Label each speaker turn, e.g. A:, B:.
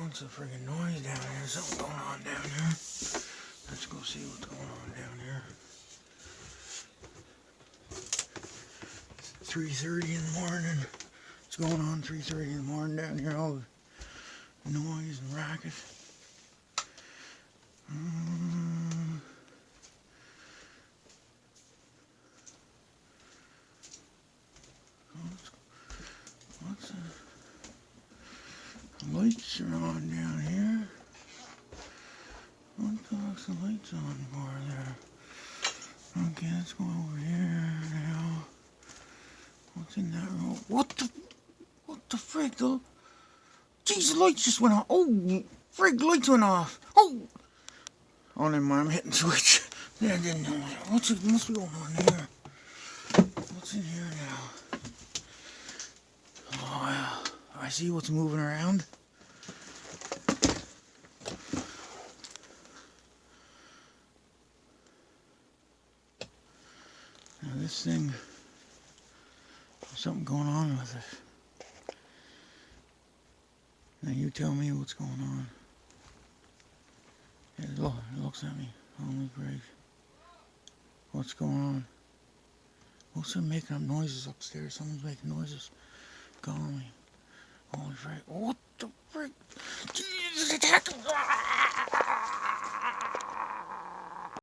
A: What's the friggin' noise down here? Something going on down here. Let's go see what's going on down here. 3:30 in the morning. What's going on 3:30 in the morning down here? All the noise and racket. What's the lights are on down here? What the fuck's the lights on for there? Okay, let's go over here now. What's in that room? What the frick? Jeez, the lights just went off. Oh, frick, the lights went off. Oh, never mind, I'm hitting the switch. Yeah, I didn't know that. Must be going on here? What's in here now? Oh, yeah. I see what's moving around. Now this thing, there's something going on with it. Now you tell me what's going on. Yeah, it looks at me. Holy great. What's going on? Who's making up noises upstairs? Someone's making noises. Calling me. Holy frick. What the frick? Jesus, attack!